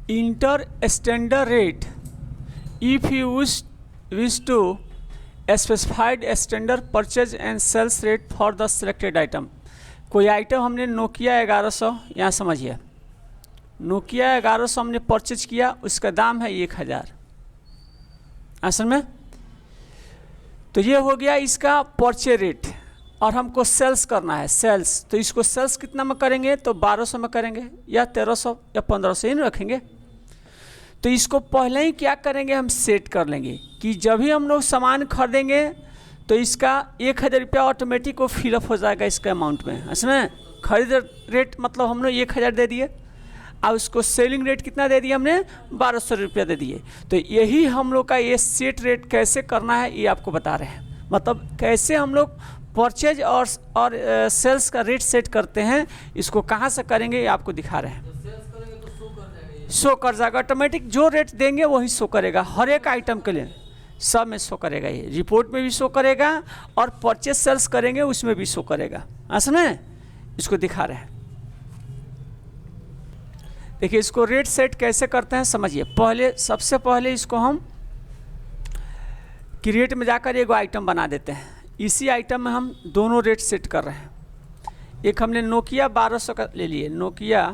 Inter standard rate if you wish to specified standard purchase and sales rate for the selected item. कोई item हमने Nokia 1100, यहाँ समझिए Nokia 1100 हमने purchase किया, उसका दाम है 1000। असल में तो ये हो गया इसका परचेज रेट, और हमको सेल्स करना है सेल्स, तो इसको सेल्स कितना में करेंगे तो 1200 में करेंगे, या 1300 या 1500 ही रखेंगे। तो इसको पहले ही क्या करेंगे, हम सेट कर लेंगे कि जब भी हम लोग सामान खरीदेंगे तो इसका 1000 रुपया ऑटोमेटिक वो फिलअप हो जाएगा इसके अमाउंट में। इसमें खरीद रेट मतलब हम लोग 1000 दे दिए, और उसको सेलिंग रेट कितना दे दिया हमने 1200 रुपया दे दिए। तो यही हम लोग का ये सेट रेट कैसे करना है ये आपको बता रहे हैं, मतलब कैसे हम लोग परचेज और सेल्स का रेट सेट करते हैं, इसको कहाँ से करेंगे ये आपको दिखा रहे हैं। शो कर जाएगा ऑटोमेटिक, जो रेट देंगे वही शो करेगा हर एक आइटम के लिए, सब में शो करेगा, ये रिपोर्ट में भी शो करेगा और परचेज सेल्स करेंगे उसमें भी शो करेगा। असल में इसको दिखा रहे हैं, देखिए इसको रेट सेट कैसे करते हैं समझिए। पहले सबसे पहले इसको हम क्रिएट में जाकर एक आइटम बना देते हैं, इसी आइटम में हम दोनों रेट सेट कर रहे हैं। एक हमने नोकिया 1200 का ले लिए, नोकिया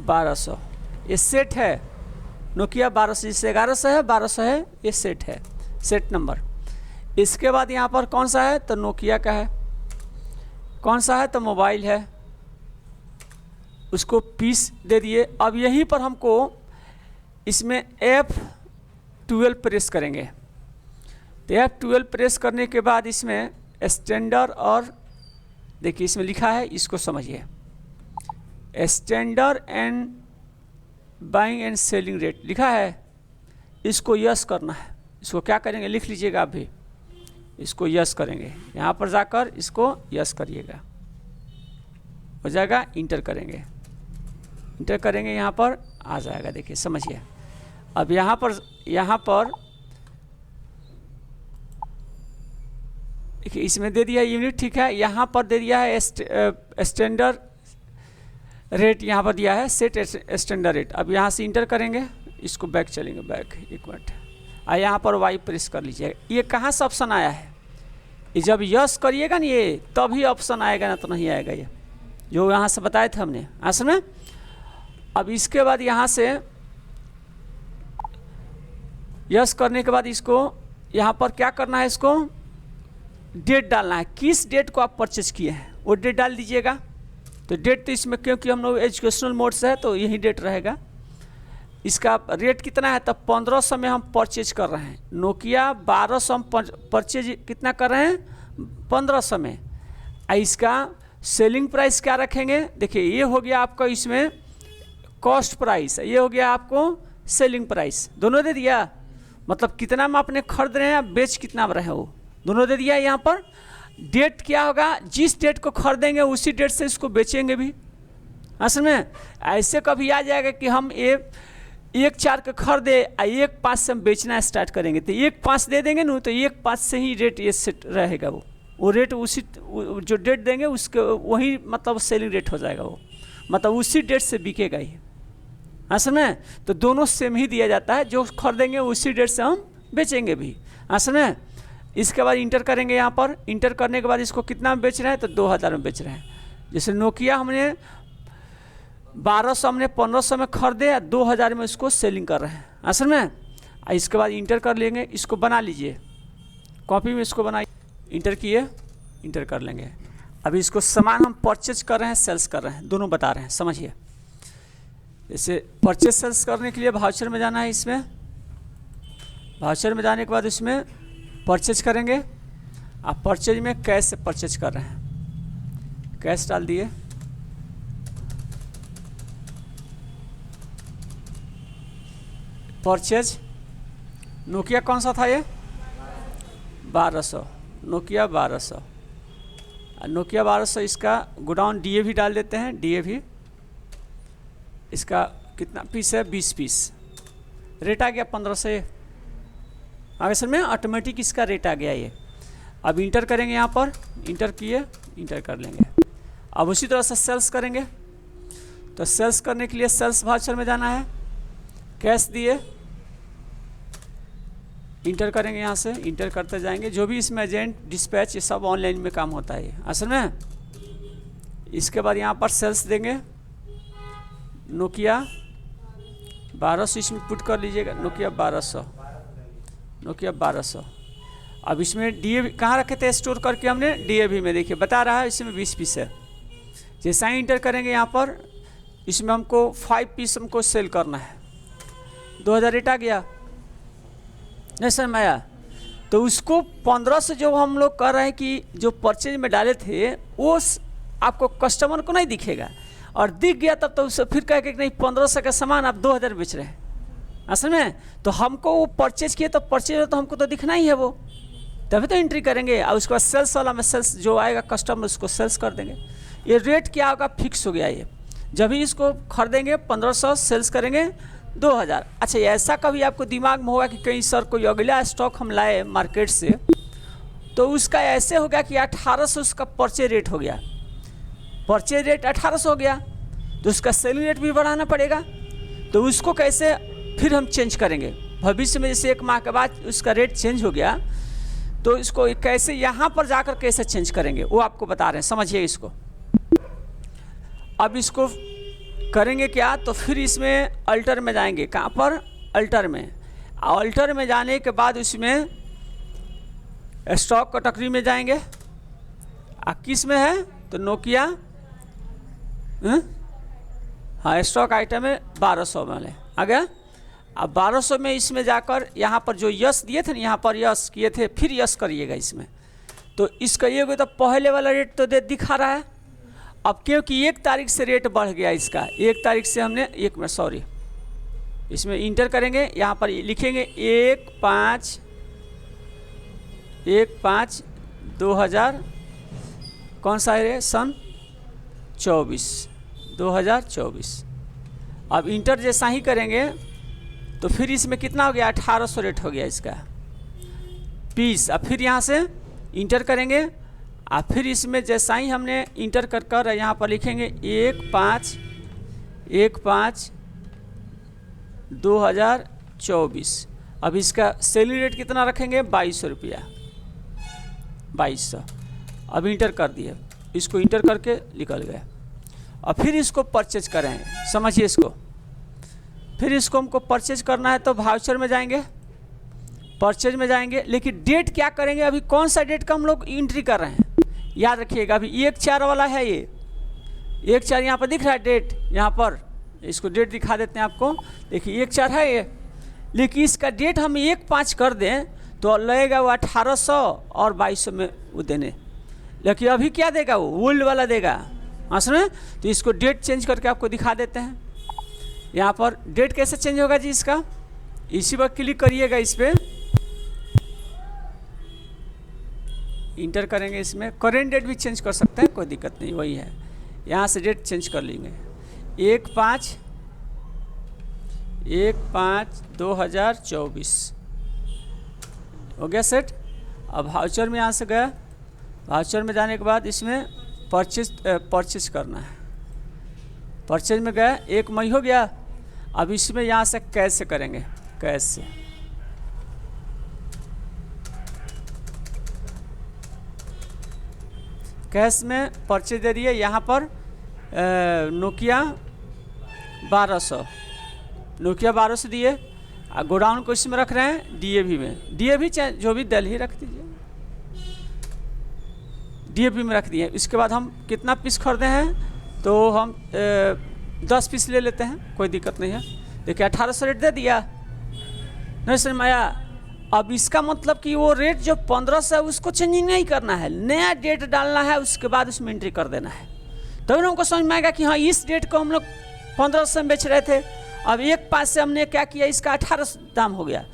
1200 ये सेट है, नोकिया 1200 जिससे 1100 है 1200 है, ये सेट है, सेट नंबर। इसके बाद यहाँ पर कौन सा है तो नोकिया का है, कौन सा है तो मोबाइल है, उसको पीस दे दिए। अब यहीं पर हमको इसमें F12 प्रेस करेंगे, तो F12 प्रेस करने के बाद इसमें स्टैंडर्ड और देखिए इसमें लिखा है, इसको समझिए standard and buying and selling rate लिखा है, इसको यस करना है। इसको क्या करेंगे लिख लीजिएगा आप भी, इसको यस करेंगे, यहाँ पर जाकर इसको यस करिएगा, हो जाएगा। इंटर करेंगे, इंटर करेंगे यहाँ पर आ जाएगा, देखिए समझिए। अब यहाँ पर देखिए इसमें दे दिया यूनिट, ठीक है, यहाँ पर दे दिया है स्टैंडर्ड रेट, यहाँ पर दिया है सेट स्टैंडर्ड रेट। अब यहाँ से इंटर करेंगे, इसको बैक चलेंगे, बैक एक मिनट, और यहाँ पर वाई प्रेस कर लीजिएगा। ये कहाँ से ऑप्शन आया है, ये जब यस करिएगा ना ये तभी ऑप्शन आएगा, ना तो नहीं आएगा, ये जो यहाँ से बताए थे हमने असल में। अब इसके बाद यहाँ से यस करने के बाद इसको यहाँ पर क्या करना है, इसको डेट डालना है, किस डेट को आप परचेज किए हैं वो डेट डाल दीजिएगा। तो डेट तो इसमें क्योंकि हम लोग एजुकेशनल मोड से है तो यही डेट रहेगा। इसका रेट कितना है तब 1500 में हम परचेज कर रहे हैं, नोकिया 1200 हम परचेज कितना कर रहे हैं 1500 में। इसका सेलिंग प्राइस क्या रखेंगे, देखिए ये हो गया आपका इसमें कॉस्ट प्राइस, ये हो गया आपको सेलिंग प्राइस, दोनों दे दिया, मतलब कितना में आपने खरीद रहे हैं बेच कितना में रहे हो, दोनों दे दिया। यहाँ पर डेट क्या होगा, जिस डेट को खरीदेंगे उसी डेट से इसको बेचेंगे भी। असल में ऐसे कभी आ जाएगा कि हम 1/4 का खरीदे 1/5 से हम बेचना स्टार्ट करेंगे, तो 1/5 दे देंगे ना, तो 1/5 से ही रेट ये सेट रहेगा, वो रेट उसी जो डेट देंगे उसके वही मतलब सेलिंग रेट हो जाएगा, वो मतलब उसी डेट से बिकेगा ही। असल में तो दोनों सेम ही दिया जाता है, जो खरीदेंगे उसी डेट से हम बेचेंगे भी। असल में इसके बाद इंटर करेंगे, यहाँ पर इंटर करने के बाद इसको कितना में बेच रहे हैं तो 2000 में बेच रहे हैं। जैसे नोकिया हमने 1200 हमने 1500 में खरीदे, 2000 में इसको सेलिंग कर रहे हैं असल में। इसके बाद इंटर कर लेंगे, इसको बना लीजिए कॉपी में, इसको बनाइए, इंटर किए, इंटर कर लेंगे। अभी इसको सामान हम परचेज कर रहे हैं सेल्स कर रहे हैं, दोनों बता रहे हैं, समझिए। जैसे परचेज सेल्स करने के लिए वाउचर में जाना है, इसमें वाउचर में जाने के बाद इसमें परचेज करेंगे। आप परचेज में कैश से परचेज कर रहे हैं, कैश डाल दिए, परचेज नोकिया कौन सा था ये 1200, नोकिया 1200, नोकिया 1200 इसका गोडाउन DAV डाल देते हैं, DAV इसका कितना पीस है 20 पीस, रेट आ गया 1500, आगे सर में ऑटोमेटिक इसका रेट आ गया ये। अब इंटर करेंगे, यहाँ पर इंटर किए, इंटर कर लेंगे। अब उसी तरह से सेल्स करेंगे, तो सेल्स करने के लिए सेल्स वाउचर में जाना है, कैश दिए, इंटर करेंगे, यहाँ से इंटर करते जाएंगे। जो भी इसमें एजेंट डिस्पैच ये सब ऑनलाइन में काम होता है असल में। इसके बाद यहाँ पर सेल्स देंगे, नोकिया 1200 इसमें पुट कर लीजिएगा, नोकिया 1200। अब इसमें डीएवी कहाँ रखे थे स्टोर करके हमने, डीएवी में, देखिए बता रहा है इसमें 20 पीस है। जैसा ही इंटर करेंगे यहाँ पर, इसमें हमको 5 पीस हमको सेल करना है। 2000 रेट आ गया, नहीं समझ में आया? तो उसको 15 से जो हम लोग कर रहे हैं कि जो परचेज में डाले थे वो आपको कस्टमर को नहीं दिखेगा, और दिख गया तब तो उससे फिर कहे कि नहीं 1500 का सामान आप 2000 बेच रहे हैं असल में। तो हमको वो परचेज किए तो परचेज तो हमको तो दिखना ही है वो, तभी तो एंट्री करेंगे। और उसके बाद सेल्स वाला में सेल्स जो आएगा कस्टमर उसको सेल्स कर देंगे। ये रेट क्या होगा, फिक्स हो गया ये। जब भी इसको खरीदेंगे 1500, सेल्स करेंगे 2000। अच्छा, ऐसा कभी आपको दिमाग में होगा कि कहीं सर कोई अगला स्टॉक हम लाए मार्केट से, तो उसका ऐसे हो गया कि 1800 उसका परचेज रेट हो गया, परचेज रेट 1800 हो गया, तो उसका सेलिंग रेट भी बढ़ाना पड़ेगा। तो उसको कैसे फिर हम चेंज करेंगे भविष्य में, जैसे 1 माह के बाद उसका रेट चेंज हो गया, तो इसको कैसे यहाँ पर जाकर कैसे चेंज करेंगे वो आपको बता रहे हैं, समझिए इसको। अब इसको करेंगे क्या, तो फिर इसमें अल्टर में जाएंगे, कहाँ पर, अल्टर में। अल्टर में जाने के बाद उसमें स्टॉक कैटेगरी में जाएंगे। किस में है, तो नोकिया, हाँ स्टॉक आइटम है 1200 वाले आ गया। अब 1200 में इसमें जाकर यहाँ पर जो यस दिए थे ना, यहाँ पर यस किए थे, फिर यस करिएगा इसमें। तो इसका ये तो पहले वाला रेट तो दिखा रहा है। अब क्योंकि 1 तारीख से रेट बढ़ गया इसका, 1 तारीख से हमने इसमें इंटर करेंगे, यहाँ पर लिखेंगे 1/5/2000, कौन सा है सन 2024। अब इंटर जैसा ही करेंगे तो फिर इसमें कितना हो गया, 1800 रेट हो गया इसका पीस। अब फिर यहाँ से इंटर करेंगे, और फिर इसमें जैसा ही हमने इंटर कर यहाँ पर लिखेंगे 1/5/2024। अब इसका सेलिंग रेट कितना रखेंगे, 2200 रुपया, 2200। अब इंटर कर दिए, इसको इंटर करके निकल गए। और फिर इसको परचेज करें, समझिए इसको। फिर इसको हमको परचेज करना है तो वाउचर में जाएंगे, परचेज में जाएंगे, लेकिन डेट क्या करेंगे, अभी कौन सा डेट का हम लोग एंट्री कर रहे हैं याद रखिएगा। अभी 1/4 वाला है ये, 1/4 यहाँ पर दिख रहा है डेट, यहाँ पर इसको डेट दिखा देते हैं आपको। देखिए 1/4 है ये, लेकिन इसका डेट हम 1/5 कर दें तो लगेगा वो 1800 और 2200 में वो देने, लेकिन अभी क्या देगा, वो ओल्ड वाला देगा असमें। तो इसको डेट चेंज करके आपको दिखा देते हैं। यहाँ पर डेट कैसे चेंज होगा जी इसका, इसी पर क्लिक करिएगा, इस पर इंटर करेंगे, इसमें करेंट डेट भी चेंज कर सकते हैं, कोई दिक्कत नहीं, वही है। यहाँ से डेट चेंज कर लेंगे, 1/5/2024 हो गया सेट। अब वाउचर में यहाँ से गया, वाउचर में जाने के बाद इसमें परचेज करना है, परचेज में गया, 1 मई हो गया। अब इसमें यहाँ से कैश से करेंगे, कैश से कैश में परचेज दे दिए। यहाँ पर नोकिया 1200 दिए, गोडाउन को इसमें रख रहे हैं डीएवी में, डीएवी चाहे जो भी दल ही रख दीजिए, डीएवी में रख दिए। इसके बाद हम कितना पीस खरीदे हैं, तो हम 10 पीस ले लेते हैं, कोई दिक्कत नहीं है। देखिए 1800 रेट दे दिया, नहीं समझ में आया। अब इसका मतलब कि वो रेट जो 1500 है उसको चेंजिंग नहीं करना है, नया डेट डालना है, उसके बाद उसमें एंट्री कर देना है। तभी ना हमको समझ में आएगा कि हाँ इस डेट को हम लोग 1500 में बेच रहे थे, अब 1/5 से हमने क्या किया, इसका 1800 दाम हो गया।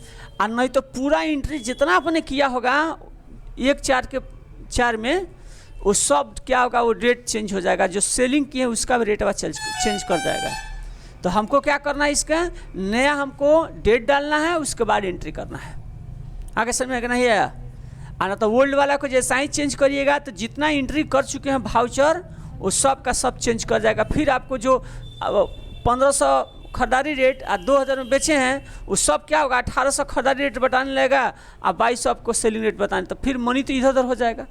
और नहीं तो पूरा एंट्री जितना आपने किया होगा 1/4 में, वो सब क्या होगा, वो रेट चेंज हो जाएगा, जो सेलिंग किए उसका भी रेट चेंज कर जाएगा। तो हमको क्या करना है, इसका नया हमको डेट डालना है, उसके बाद एंट्री करना है। आगे समझ में नहीं आया, ना तो ओल्ड वाला को जैसा ही चेंज करिएगा तो जितना एंट्री कर चुके हैं वाउचर वो सब का सब चेंज कर जाएगा। फिर आपको जो 1500 खरीदारी रेट और 2000 में बेचे हैं वो सब क्या होगा, 1800 खरीदारी रेट बताने लगेगा और 2200 आपको सेलिंग रेट बताने, तो फिर मनी तो इधर उधर हो जाएगा,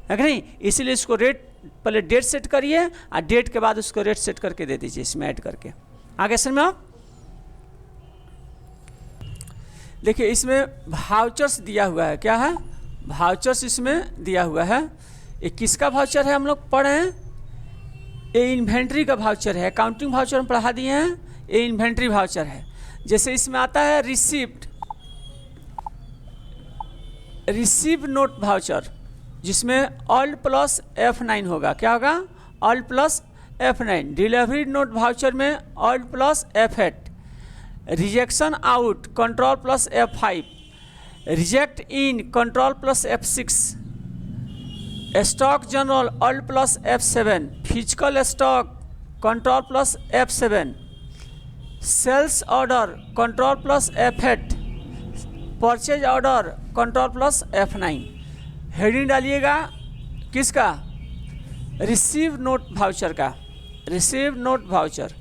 है कि नहीं। इसीलिए इसको रेट पहले डेट सेट करिए और डेट के बाद उसको रेट सेट करके दे दीजिए इसमें ऐड करके। आगे समझ में आप देखिए, इसमें वाउचर्स दिया हुआ है, क्या है, वाउचर्स इसमें दिया हुआ है। ये किसका वाउचर है हम लोग पढ़ रहे हैं, ये इन्वेंट्री का वाउचर है। अकाउंटिंग वाउचर हम पढ़ा दिए हैं, ये इन्वेंट्री वाउचर है। जैसे इसमें आता है रिसीव नोट वाउचर, जिसमें ऑल्ट प्लस F9 होगा, क्या होगा, alt plus F9। Delivery note voucher में alt plus F8। Rejection out control plus F5। Reject in control plus F6। Stock journal alt plus F7। Physical stock control plus F7। Sales order control plus F8। Purchase order control plus F9। Heading डालिएगा किसका, receive note voucher का, receive note voucher.